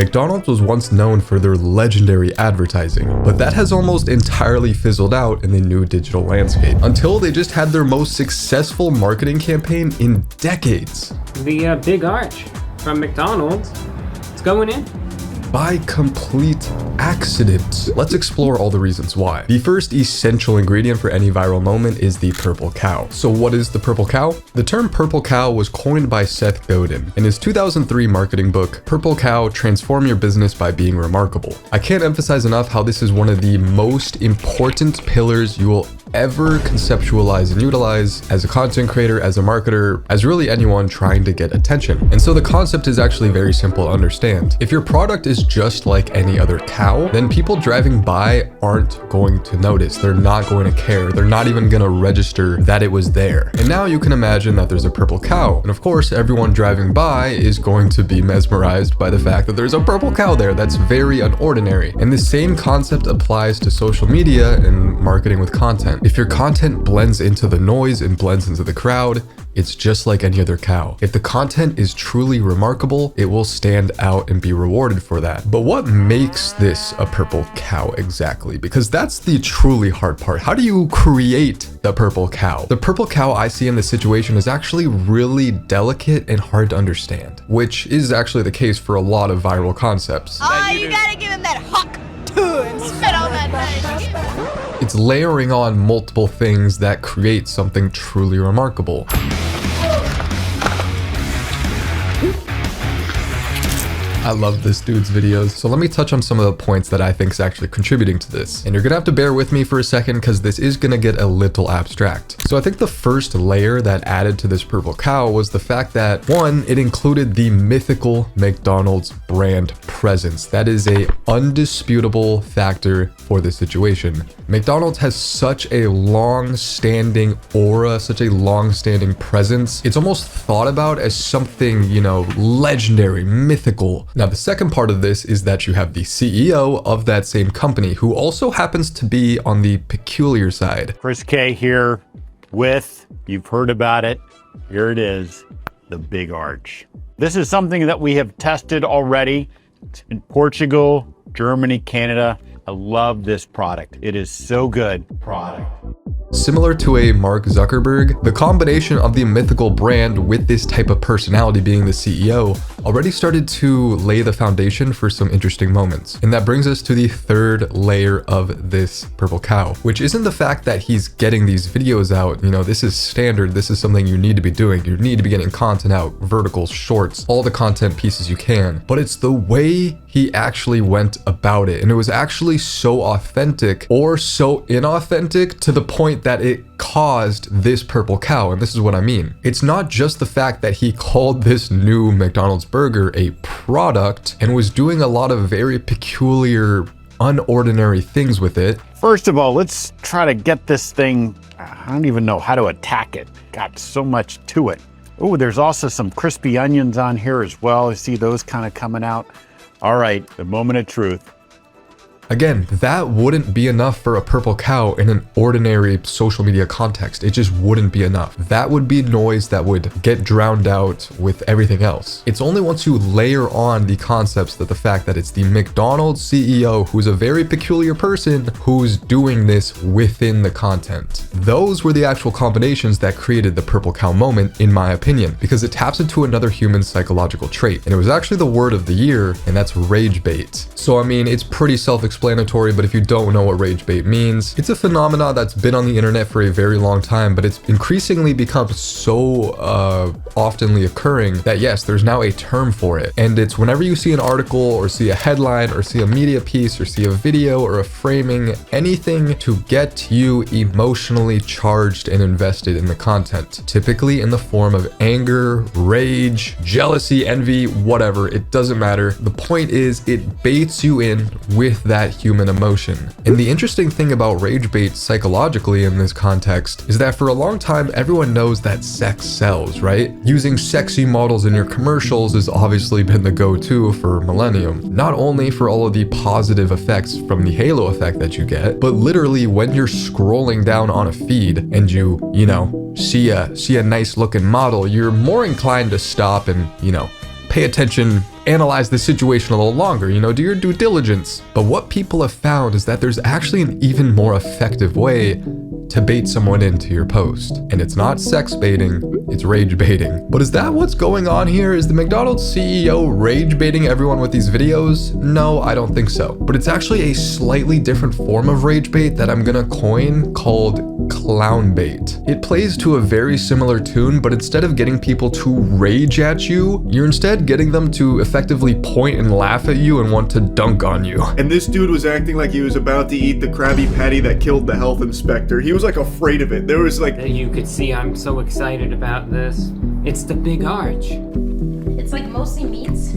McDonald's was once known for their legendary advertising, but that has almost entirely fizzled out in the new digital landscape until they just had their most successful marketing campaign in decades. The Big Arch from McDonald's, it's going in. By complete accident. Let's explore all the reasons why. The first essential ingredient for any viral moment is the purple cow. So what is the purple cow? The term purple cow was coined by Seth Godin in his 2003 marketing book, Purple Cow: Transform Your Business by Being Remarkable. I can't emphasize enough how this is one of the most important pillars you will ever conceptualize and utilize as a content creator, as a marketer, as really anyone trying to get attention. And so the concept is actually very simple to understand. If your product is just like any other cow, then people driving by aren't going to notice. They're not going to care. They're not even going to register that it was there. And now you can imagine that there's a purple cow. And of course, everyone driving by is going to be mesmerized by the fact that there's a purple cow there. That's very unordinary. And the same concept applies to social media and marketing with content. If your content blends into the noise and blends into the crowd, it's just like any other cow. If the content is truly remarkable, it will stand out and be rewarded for that. But what makes this a purple cow exactly? Because that's the truly hard part. How do you create the purple cow? The purple cow I see in this situation is actually really delicate and hard to understand, which is actually the case for a lot of viral concepts. Oh, you gotta give him that huck too and spit on that thing. It's layering on multiple things that create something truly remarkable. I love this dude's videos. So let me touch on some of the points that I think is actually contributing to this. And you're gonna have to bear with me for a second because this is gonna get a little abstract. So I think the first layer that added to this purple cow was the fact that, one, it included the mythical McDonald's brand presence. That is a undisputable factor for this situation. McDonald's has such a long-standing aura, such a long-standing presence. It's almost thought about as something, you know, legendary, mythical. Now, the second part of this is that you have the CEO of that same company, who also happens to be on the peculiar side. Chris K here with, you've heard about it, here it is, the Big Arch. This is something that we have tested already. It's in Portugal, Germany, Canada. I love this product. It is so good. Similar to a Mark Zuckerberg, the combination of the mythical brand with this type of personality being the CEO already started to lay the foundation for some interesting moments. And that brings us to the third layer of this purple cow, which isn't the fact that he's getting these videos out. You know, this is standard. This is something you need to be doing. You need to be getting content out, verticals, shorts, all the content pieces you can. But it's the way he actually went about it. And it was actually so authentic or so inauthentic to the point that it caused this purple cow. And this is what I mean. It's not just the fact that he called this new McDonald's burger a product and was doing a lot of very peculiar, unordinary things with it. First of all, let's try to get this thing, I don't even know how to attack it. Got so much to it. Oh, there's also some crispy onions on here as well. I see those kind of coming out. All right, the moment of truth. Again, that wouldn't be enough for a purple cow in an ordinary social media context. It just wouldn't be enough. That would be noise that would get drowned out with everything else. It's only once you layer on the concepts that the fact that it's the McDonald's CEO, who's a very peculiar person, who's doing this within the content. Those were the actual combinations that created the purple cow moment, in my opinion, because it taps into another human psychological trait. And it was actually the word of the year, and that's rage bait. So I mean, it's pretty self-explanatory, but if you don't know what rage bait means, it's a phenomenon that's been on the internet for a very long time, but it's increasingly become so oftenly occurring that yes, there's now a term for it. And it's whenever you see an article or see a headline or see a media piece or see a video or a framing, anything to get you emotionally charged and invested in the content, typically in the form of anger, rage, jealousy, envy, whatever, it doesn't matter. The point is it baits you in with that human emotion. And the interesting thing about rage bait psychologically in this context is that for a long time, everyone knows that sex sells, right? Using sexy models in your commercials has obviously been the go-to for millennium. Not only for all of the positive effects from the halo effect that you get, but literally when you're scrolling down on a feed and you know, see a nice looking model, you're more inclined to stop and, you know, pay attention, analyze the situation a little longer, you know, do your due diligence. But what people have found is that there's actually an even more effective way to bait someone into your post. And it's not sex baiting, it's rage baiting. But is that what's going on here? Is the McDonald's CEO rage baiting everyone with these videos? No, I don't think so. But it's actually a slightly different form of rage bait that I'm gonna coin called clown bait. It plays to a very similar tune, but instead of getting people to rage at you, you're instead getting them to effectively point and laugh at you and want to dunk on you. And this dude was acting like he was about to eat the Krabby Patty that killed the health inspector. He was like afraid of it. There was like... You could see I'm so excited about this. It's the big arch. It's like mostly meats.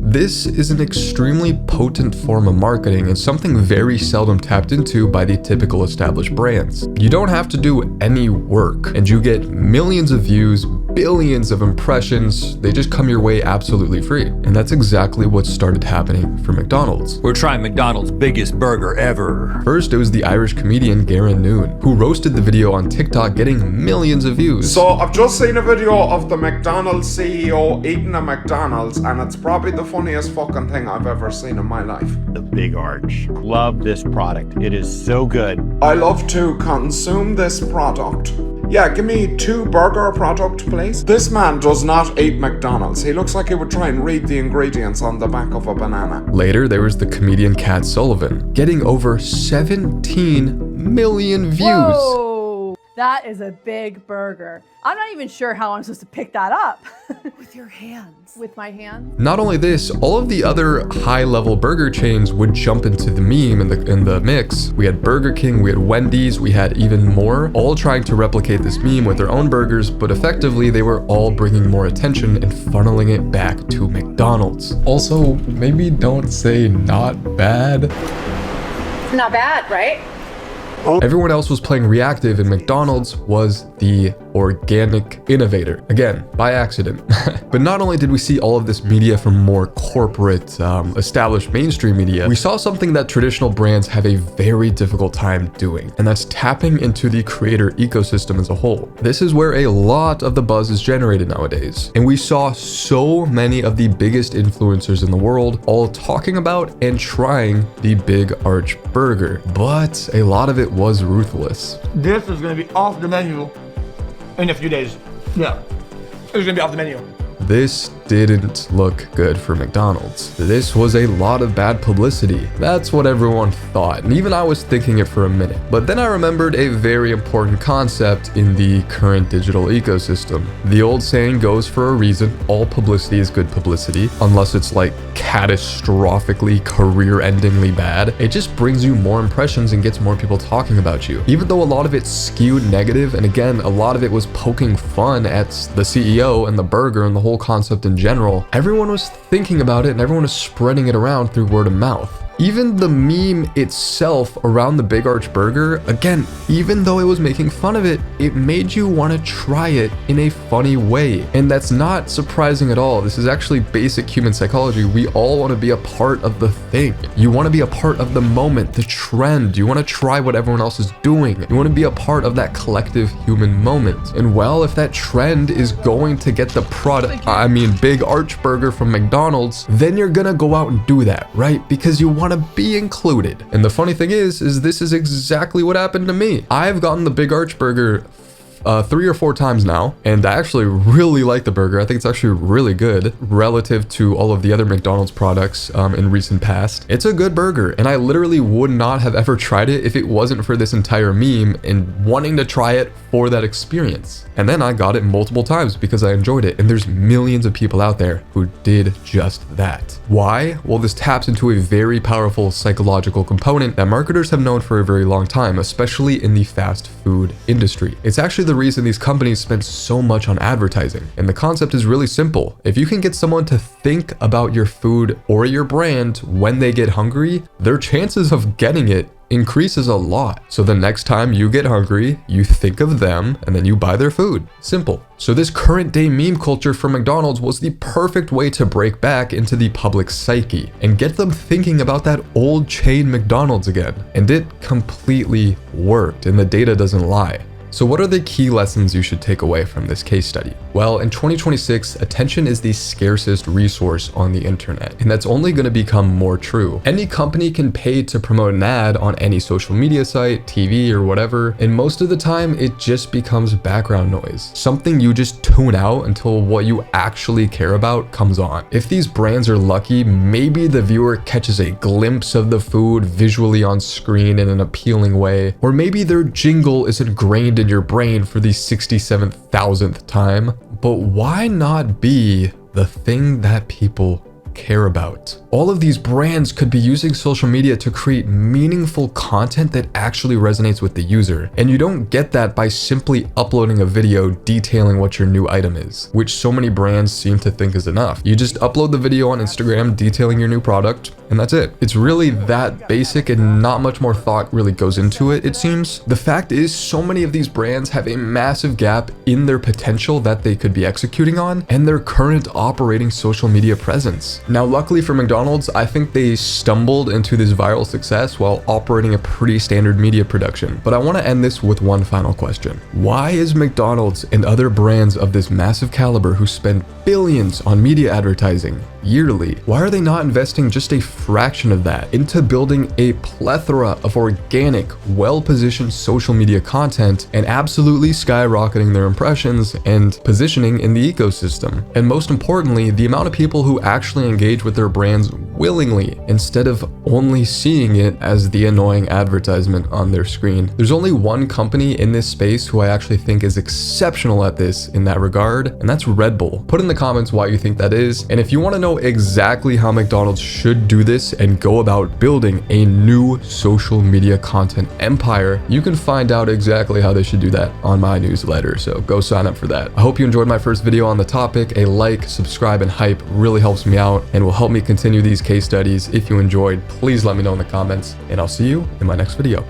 This is an extremely potent form of marketing and something very seldom tapped into by the typical established brands. You don't have to do any work and you get millions of views, billions of impressions. They just come your way absolutely free. And that's exactly what started happening for McDonald's. We're trying McDonald's biggest burger ever. First, it was the Irish comedian Garen Noon, who roasted the video on TikTok, getting millions of views. So I've just seen a video of the McDonald's CEO eating a McDonald's, and it's probably the funniest fucking thing I've ever seen in my life. The big arch. Love this product. It is so good. I love to consume this product. Yeah, give me 2 burger product, please. This man does not eat McDonald's. He looks like he would try and read the ingredients on the back of a banana. Later, there was the comedian Cat Sullivan, getting over 17 million views. Whoa, that is a big burger. I'm not even sure how I'm supposed to pick that up. With your hands. With my hands? Not only this, all of the other high-level burger chains would jump into the meme in the mix. We had Burger King, we had Wendy's, we had even more, all trying to replicate this meme with their own burgers, but effectively they were all bringing more attention and funneling it back to McDonald's. Also, maybe don't say not bad. Not bad, right? Everyone else was playing reactive and McDonald's was the organic innovator. Again, by accident. But not only did we see all of this media from more corporate, established mainstream media, we saw something that traditional brands have a very difficult time doing, and that's tapping into the creator ecosystem as a whole. This is where a lot of the buzz is generated nowadays. And we saw so many of the biggest influencers in the world all talking about and trying the Big Arch Burger, but a lot of it was ruthless. This is going to be off the menu in a few days. Yeah, it's going to be off the menu. This didn't look good for McDonald's. This was a lot of bad publicity. That's what everyone thought, and even I was thinking it for a minute. But then I remembered a very important concept in the current digital ecosystem. The old saying goes for a reason: all publicity is good publicity, unless it's like catastrophically, career-endingly bad. It just brings you more impressions and gets more people talking about you. Even though a lot of it's skewed negative, and again, a lot of it was poking fun at the CEO and the burger and the whole concept in general, everyone was thinking about it and everyone was spreading it around through word of mouth. Even the meme itself around the Big Arch Burger, again, even though it was making fun of it, it made you want to try it in a funny way. And that's not surprising at all. This is actually basic human psychology. We all want to be a part of the thing. You want to be a part of the moment, the trend. You want to try what everyone else is doing. You want to be a part of that collective human moment. And well, if that trend is going to get the Big Arch Burger from McDonald's, then you're gonna go out and do that, right? Because you want to be included. And the funny thing is this is exactly what happened to me. I've gotten the Big Arch Burger 3 or 4 times now, and I actually really like the burger. I think it's actually really good relative to all of the other McDonald's products in recent past. It's a good burger, and I literally would not have ever tried it if it wasn't for this entire meme and wanting to try it for that experience. And then I got it multiple times because I enjoyed it, and there's millions of people out there who did just that. Why? Well, this taps into a very powerful psychological component that marketers have known for a very long time, especially in the fast food industry. It's actually the reason these companies spend so much on advertising. And the concept is really simple. If you can get someone to think about your food or your brand when they get hungry, their chances of getting it increases a lot. So the next time you get hungry, you think of them and then you buy their food. Simple. So this current day meme culture for McDonald's was the perfect way to break back into the public psyche and get them thinking about that old chain McDonald's again. And it completely worked, and the data doesn't lie. So what are the key lessons you should take away from this case study? Well, in 2026, attention is the scarcest resource on the internet, and that's only going to become more true. Any company can pay to promote an ad on any social media site, TV, or whatever, and most of the time it just becomes background noise. Something you just tune out until what you actually care about comes on. If these brands are lucky, maybe the viewer catches a glimpse of the food visually on screen in an appealing way, or maybe their jingle is ingrained in your brain for the 67,000th time. But why not be the thing that people care about? All of these brands could be using social media to create meaningful content that actually resonates with the user. And you don't get that by simply uploading a video detailing what your new item is, which so many brands seem to think is enough. You just upload the video on Instagram detailing your new product, and that's it. It's really that basic and not much more thought really goes into it, it seems. The fact is, so many of these brands have a massive gap in their potential that they could be executing on and their current operating social media presence. Now, luckily for McDonald's, I think they stumbled into this viral success while operating a pretty standard media production. But I want to end this with one final question. Why is McDonald's and other brands of this massive caliber who spend billions on media advertising yearly, why are they not investing just a fraction of that into building a plethora of organic, well-positioned social media content and absolutely skyrocketing their impressions and positioning in the ecosystem? And most importantly, the amount of people who actually engage with their brands willingly instead of only seeing it as the annoying advertisement on their screen. There's only one company in this space who I actually think is exceptional at this in that regard, and that's Red Bull. Put in the comments why you think that is, and if you want to know exactly how McDonald's should do this and go about building a new social media content empire, you can find out exactly how they should do that on my newsletter, so go sign up for that. I hope you enjoyed my first video on the topic. A like, subscribe, and hype really helps me out and will help me continue these case studies. If you enjoyed, please let me know in the comments, and I'll see you in my next video.